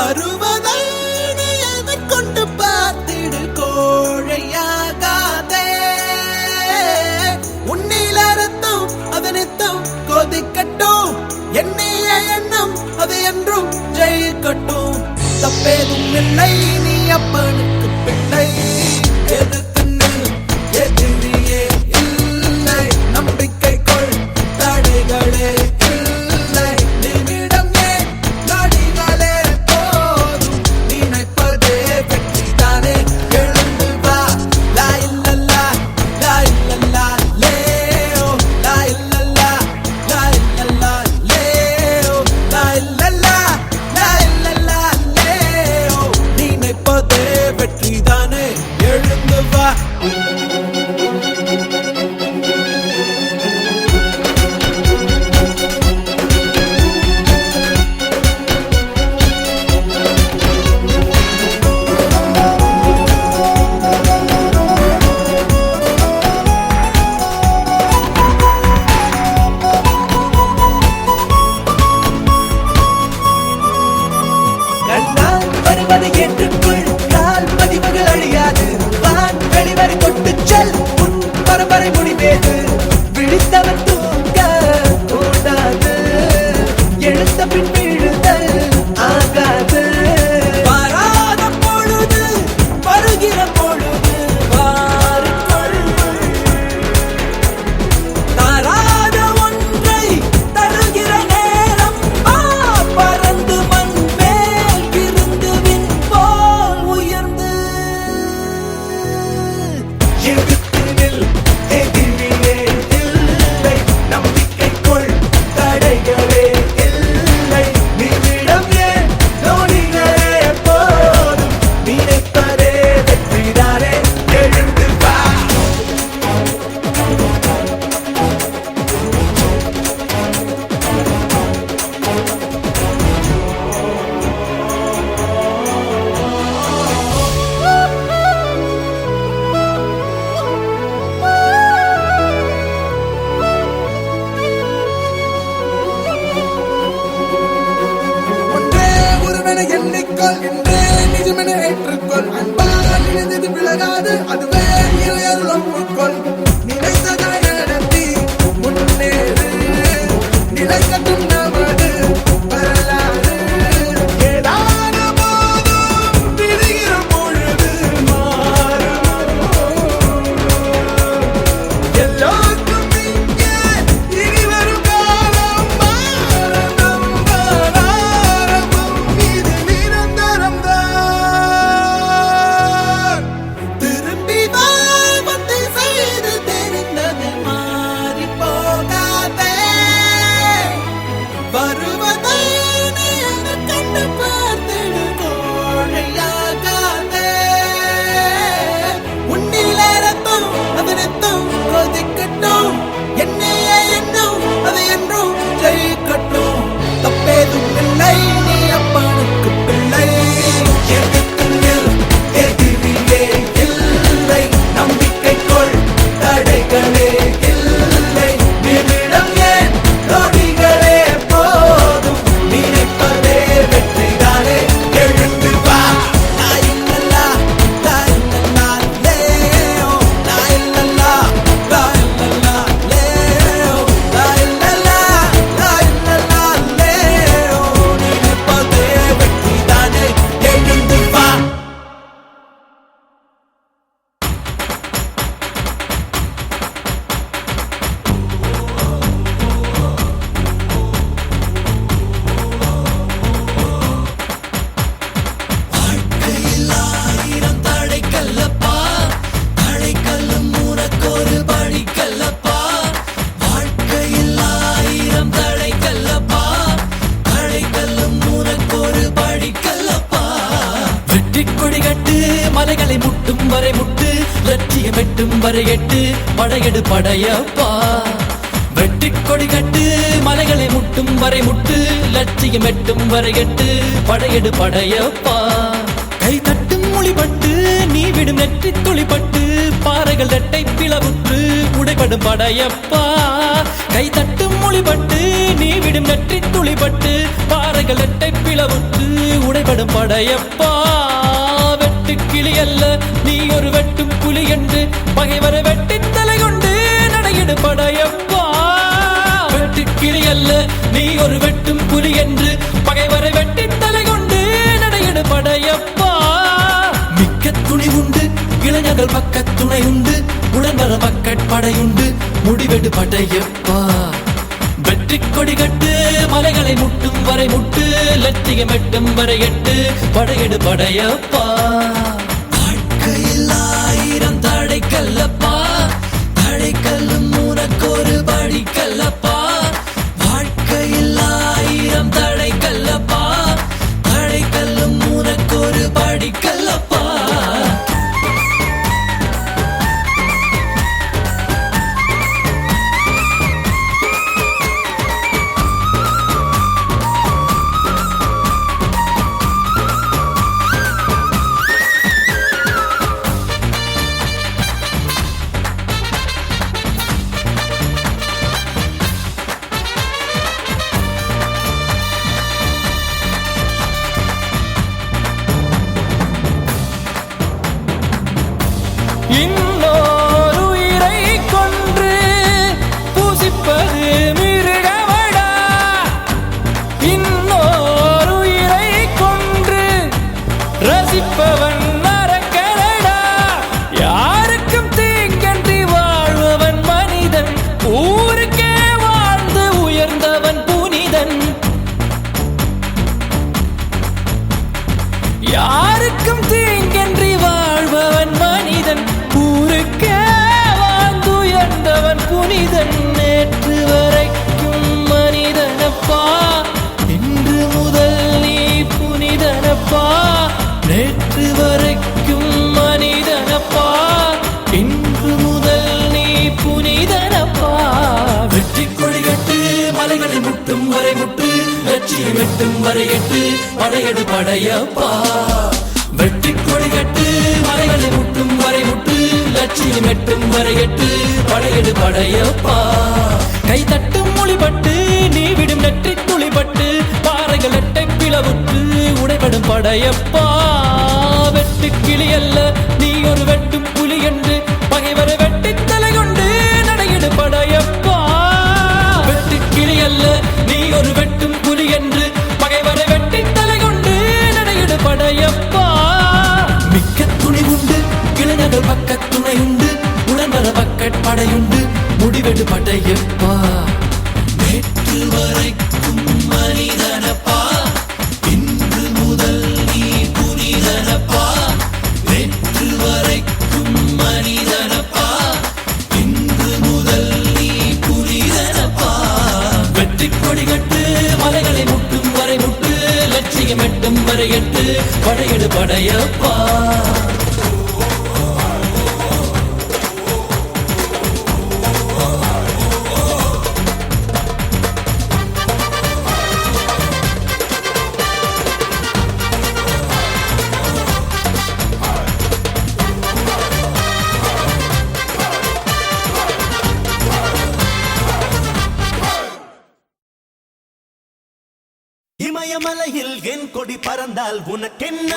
வருவதை நீ எதை கொண்டு பார்த்திடு கோழையாகாதே. உன்னில ரத்தம் அதனித்தம் கொதிக்கட்டும், எண்ணிய எண்ணம் அது என்றும் ஜெயிக்கட்டும். தப்பேதும் இல்லை, நீ அப்பனுக்கு பிள்ளை. எதிர்த்து நில், எதிரியே இல்லை. நம்பிக்கை கொள், தடைகளே இல்லை. நிமிடம் ஏன், நொடிகளே போதும். நினைப்பதே வெற்றிதானே. எழுந்து வா, லா இல்லல்லா, லா இல்லல்லா லேயோ, லா இல்லல்லா, லா இல்லல்லா லேயோ, லா இல்லல்லா, லா இல்லல்லா லேயோ. நினைப்பதே வெற்றிதானே. எழுந்து வா. கண்ணால் வருவதை ஏற்றுக்கொள், கால் பதிவுகள் அழியாது. வான் வெளிவரை கொட்டுச் செல், உன் பரம்பரை முடிவேது. விழித்தவன் தூங்க கூடாது, எழுந்த பின் விழுதல் ஆகாது. வராத பொழுது வருகிற பொழுது வாருக்குள். தராத ஒன்றை தருகிற நேரம் வா. பறந்து மண் மேல் இருந்து விண் போல் உயர்ந்து. எதிர்த்து நில், எதிரியே இல்லை. நம்பிக்கை கொள், தடைகளே இல்லை. நிமிடம் ஏன், நொடிகளே போதும். நினைப்பதே வெற்றிதானே. எழுந்து வா. ஒன்றே ஒருவனை எண்ணிக்கொள், என்றே நிஜமென ஏற்றுக்கொள். அன்பால் நினைத்தது விலகாது, அதுவே இறையருள் ஒப்புக்கொள். நினைத்ததை நடத்தி முன்னேறு, நிலைக்கட்டும் நமது வரலாறு. ஏதான போதும் விரிகிற பொழுது மாறும். எல்லோருக்கும் இங்கே இனி வரும் காலம் பாரதம் ஆரம்பம். இது நிரந்தரம்தான். திரும்பி வா, வந்து செய்து தெரிந்தது மாறி போகாதே. வருவதை நீ எதைக் கண்டு பார்த்திடு கோழையாகாதே. உன்னில ரத்தம் அதனித்தம் கொதிக்கட்டும், எண்ணிய எண்ணம் அது என்றும் ஜெயிக்கட்டும். தப்பேதும் இல்லை, நீ அப்பனுக்கு பிள்ளை. எதிர்த்து நில், எதிரியே இல்லை. நம்பிக்கை கொள், தடைகளே இல்லை. நிமிடம் ஏன், நொடிகளே போதும். நினைப்பதே வெற்றிதானே. எழுந்து வா. லா இல்லல்லா, லா இல்லல்லா லேயோ, லா இல்லல்லா, லா இல்லல்லா லேயோ, லா இல்லல்லா, லா இல்லல்லா லேயோ. நினைப்பதே வெற்றிதானே. எழுந்து வா. வாழ்க்கையில் ஆயிரம் தடைக்கல்லப்பா, தடைக்கல்லும் உனக்கொரு படிக்கல்லப்பா. வாழ்க்கையில் ஆயிரம் தடைக்கல்லப்பா, தடைக்கல்லும் உனக்கொரு படிக்கல்லப்பா. வெற்றிக் கொடி கட்டு, மலைகளை முட்டும் வரை முட்டு, லட்சியம் எட்டும் வரை எட்டு, படையெடு படையப்பா. வெற்றிக் கொடி கட்டு, மலைகளை முட்டும் வரை முட்டு, லட்சியம் எட்டும் வரை எட்டு, படையெடு படையப்பா. கை தட்டும் மொழிபட்டு, நீ விடும் நெற்றி துளிப்பட்டு, பாறைகள் ரெட்டை பிளவுற்று உடைபடும் படையப்பா. கை தட்டும் மொழிபட்டு, நீ விடும் நெற்றி துளிப்பட்டு, பாறைகள் ரெட்டை பிளவுற்று உடைபடும் நடையிடும் படையப்பா. வெட்டு கிளி அல்ல நீ ஒரு வெட்டும் புலி என்று பகைவரை வெட்டி தலை கொண்டு நடையிடும் படையப்பா. வெட்டு கிளி அல்ல நீ ஒரு வெட்டும் புலி என்று பகைவரை வெட்டி தலை கொண்டு நடையிடும் படையப்பா. மிக்க துணி உண்டு இளைஞர்கள் பக்க துணை உண்டு உடன்வர படையுண்டு முடிவெடு படையப்பா. வெற்றி கொடி கட்டு மலைகளை முட்டும் வரை முட்டு லட்சியம் எட்டும் வரை எட்டு படையெடு படையப்பா. வாழ்க்கையில் 1000 தடைக்கல்லப்பா, தடைக்கல்லும் உனக்கொரு படிக்கல்லப்பா. வாழ்க்கையில் 1000 தடைக்கல்லப்பா, தடைக்கல்லும் உனக்கொரு படிக்கல்லப்பா. இன்னொரு உயிரை கொன்று பூசிப்பது மிருகமடா. இன்னொரு உயிரை கொன்று ரசிப்பவன் நரக்கரடா. யாருக்கும் தீங்கன்றி வாழ்பவன் மனிதன், ஊருக்கே வாழ்ந்து உயர்ந்தவன் புனிதன். யாருக்கும் தீங்கன்றி வாழ்பவன் மனிதன், ஊருக்கே வாழ்ந்து உயர்ந்தவன் புனிதன். நேற்று வரைக்கும் மனிதனப்பா, இன்று முதல் நீ புனிதனப்பா. நேற்று வரைக்கும் மனிதனப்பா, இன்று முதல் நீ புனிதனப்பா. வெற்றி கொடி கட்டு மலைகளை முட்டும் வரை முட்டு லட்சியம் எட்டும் வரை எட்டு படையெடு படையப்பா. வெற்றி கொடி கட்டு மலைகளை முட்டும் வரை முட்டு லட்சியம் எட்டும் வரை எட்டு படையெடு படையப்பா. கை தட்டும் மொழிபட்டு நீ விடும் நெற்றி துளிபட்டு பாறைகள் எட்டை பிளவுற்று உடைபடும் படையப்பா. வெட்டு கிளி அல்ல நீ ஒரு வெட்டும் புலி என்று பகைவரை வெட்டி தலை கொண்டு நடையிடு படையப்பா. வெட்டு கிளி அல்ல நீ ஒரு வெட்டும் புலி என்று பகைவரை வெட்டி தலை கொண்டு நடையிடு படையப்பா. மிக்க துணி உண்டு இளைஞர்கள் பக்க துணை உண்டு உடன்வர படையுண்டு முடிவெடு படையப்பா. நேற்று வரைக்கும் மனிதனப்பா, இன்று முதல் நீ புனிதனப்பா. நேற்று வரைக்கும் மனிதனப்பா, இன்று முதல் நீ புனிதனப்பா. வெற்றி கொடி கட்டு மலைகளை முட்டும் வரை முட்டு லட்சியம் எட்டும் வரை எட்டு படையெடு படையப்பா. இமயமலையில் என் கொடி பறந்தால் உனக்கென்ன?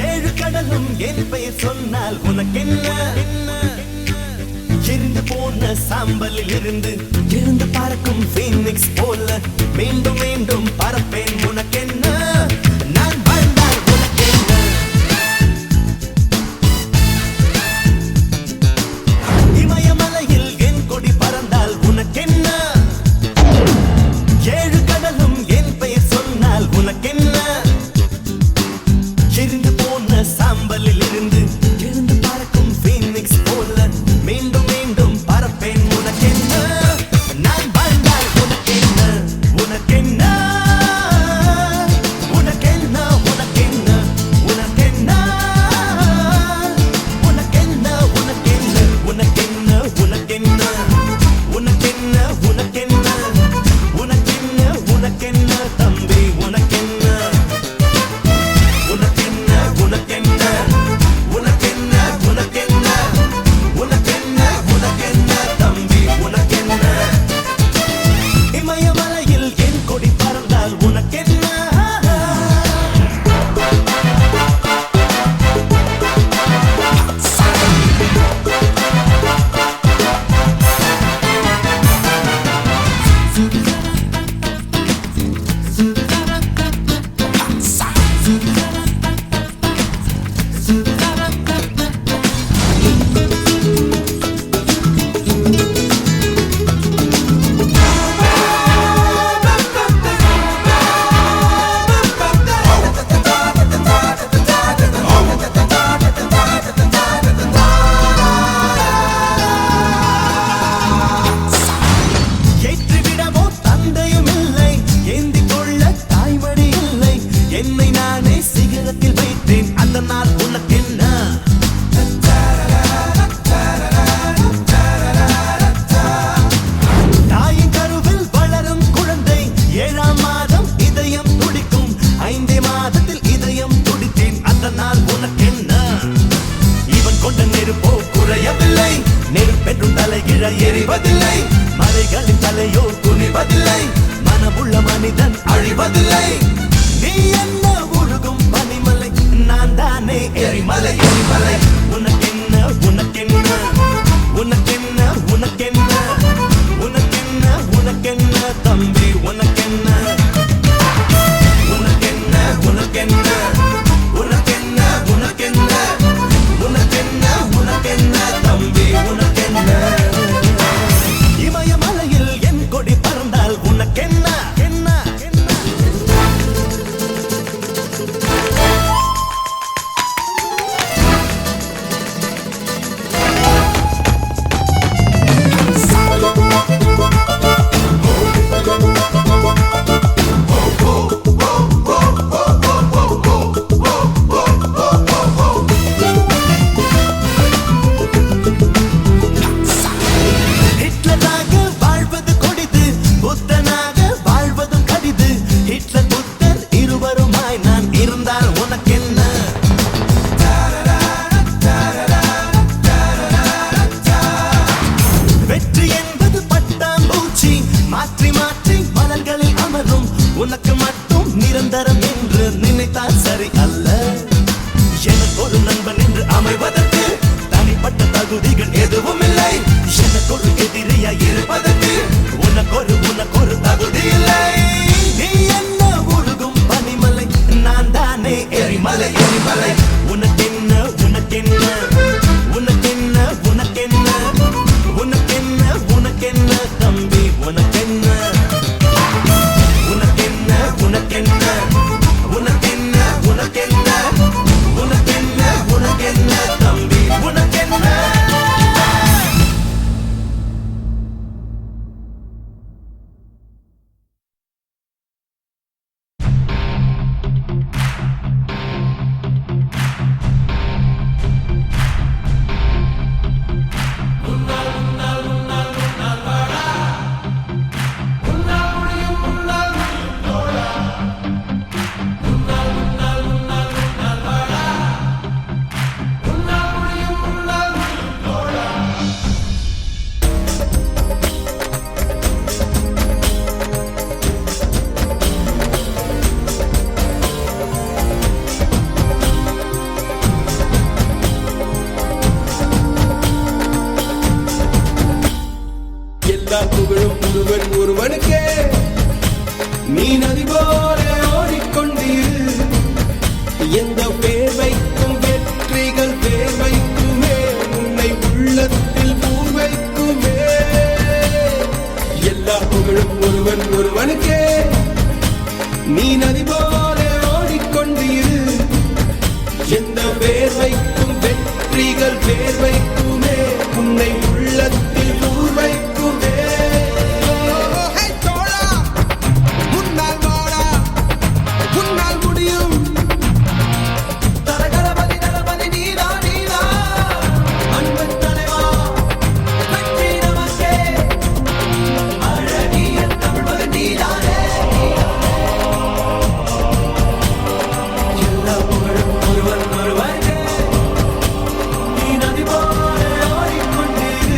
7 கடலும் என் பெயர் சொன்னால் உனக்கென்ன? எரிந்து போன சாம்பலில் இருந்து எழுந்து பறக்கும் பீனிக்ஸ் போல மீண்டும் மீண்டும் பறப்பேன் உனக்கென்ன? நான் வாழ்ந்தால் உனக்கென்ன? இமயமலையில் என் கொடி பறந்தால் உனக்கென்ன? 7 கடலும் என் பெயர் சொன்னால் உனக்கென்ன? எரிந்து போன சாம்பலில் இருந்து எழுந்து பறக்கும் பீனிக்ஸ் போல மீண்டும் மீண்டும் பறப்பேன் உனக்கென்ன? நான் வாழ்ந்தால் உனக்கென்ன? உனக்கென்ன? மாறும் உனக்கு மட்டும் நிரந்தரம் என்று நினைத்தால் சரி அல்ல. எனக்கு ஒரு நண்பன் என்று அமைவதற்கு தனிப்பட்ட தகுதிகள் எதுவும் இல்லை. எனக்கு ஒரு எதிரியா இருப்பதற்கு உனக்கொரு தகுதி இல்லை. நீ என்ன உருகும் பனிமலை, நான் தானே எரிமலை எரிமலை. உனக்கென்ன உனக்கென்ன உனக்கென்ன உனக்கென்ன உனக்கென்ன உனக்கென்ன தம்பி உனக்கென்ன உனக்கென்ன உனக்கென்ன உனக்கென்ன உனக்கென்ன உனக்கென்ன உனக்கென்ன தம்பி உனக்கென்ன. எல்லா புகழும் ஒருவன் ஒருவனுக்கே. நீ நதி போல ஓடிக்கொண்டிரு. எந்த பேர் வைக்கும் வெற்றிகள் பேர் வைக்குமே, உன்னை உள்ளத்தில் பூர் வைக்குமே. எல்லா புகழும் ஒருவன் ஒருவனுக்கே. நீ நதி போல ஓடிக்கொண்டிரு. எந்த பேர் வைக்கும் வெற்றிகள் பேர் வைக்குமே, உன்னை உள்ளத்தில் பூர் வைக்குமே. தரகரபதி தளபதி நீதா நீதா அன்பு தலைவா வெற்றி நமக்கே. அழகிய தமிழ்மகன் நீதானே. எல்லா புகழும் ஒருவன் ஒருவனுக்கே. நீ நதி போல ஓடிக்கொண்டிரு.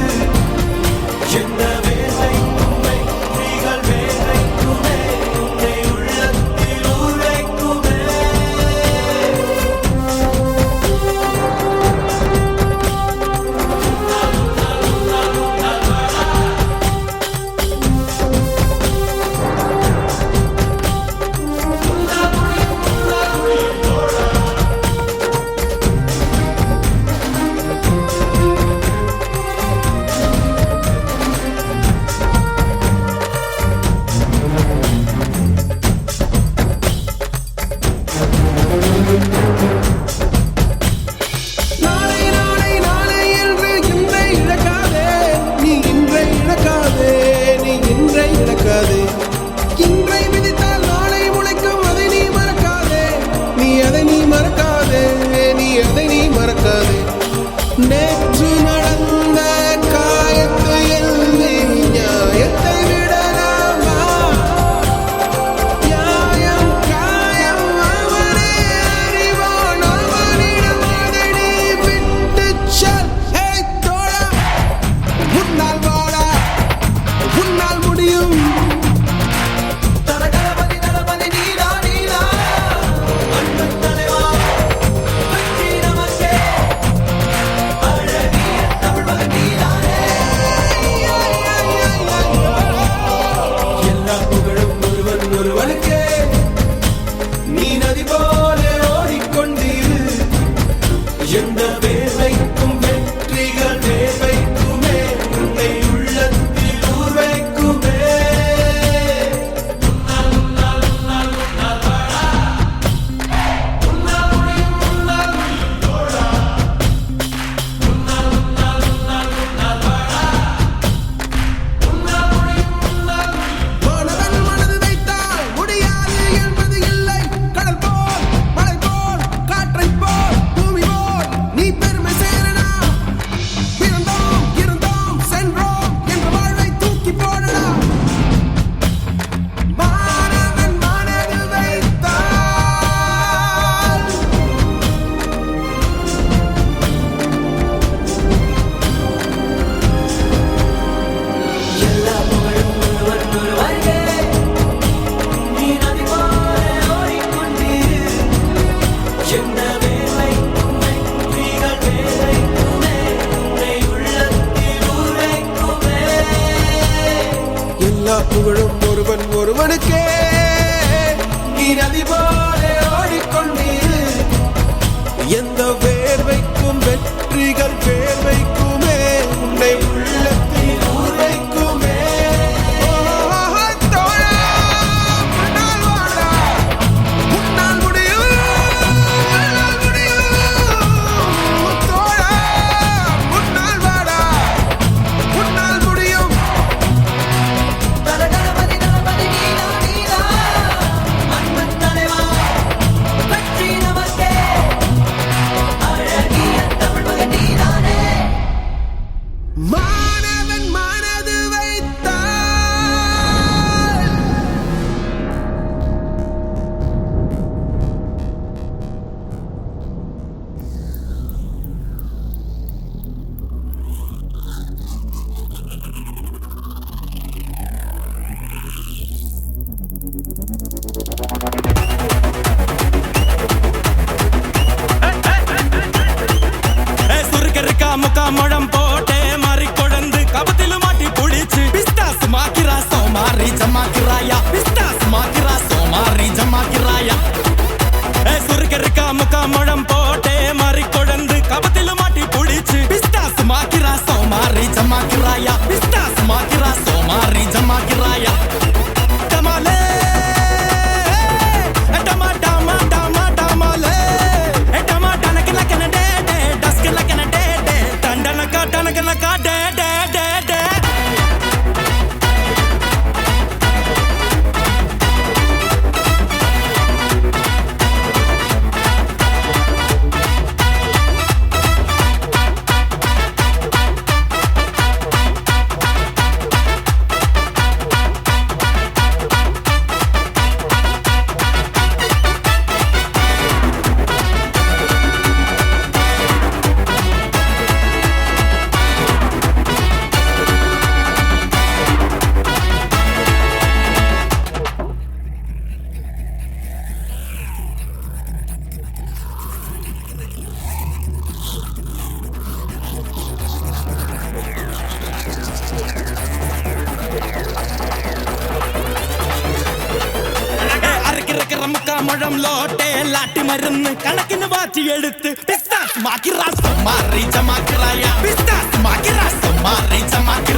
முழம் போட்டே மாறி கொழுந்து கபத்தில மாட்டி புடிச்சு பிஸ்தாஸ் மாக்கிரா சோமாரி ஜமாக்கிராயா பிஸ்தாஸ் மாக்கிரா சோமாரி ஜமாக்கிராயா சுருக்க இருக்கா முக்கா முழம் போட்டே மாறி கொழுந்து கபத்தில மாட்டி புடிச்சு பிஸ்தாஸ் மாக்கிரா சோமாரி ஜமாக்கிராயா பிஸ்தாஸ் மாக்கிரா சோமாரி ஜமாக்கிராயா டமாலே டமா டமா டமா டமாலே டமா டனக்க நக்கன டே டே டஸ்க நக்கன டே டே டண்டனக்க டனக்க நக்க டே டே டே டே முக்கா முழம் லோட்டே லாட்டி மருந்து கணக்கின்னு வாச்சி எடுத்து பிஸ்தாஸ் மாக்கிரா சோமாரி ஜமாக்கிராயா பிஸ்தாஸ் மாக்கிரா சோமாரி ஜமாக்கிரா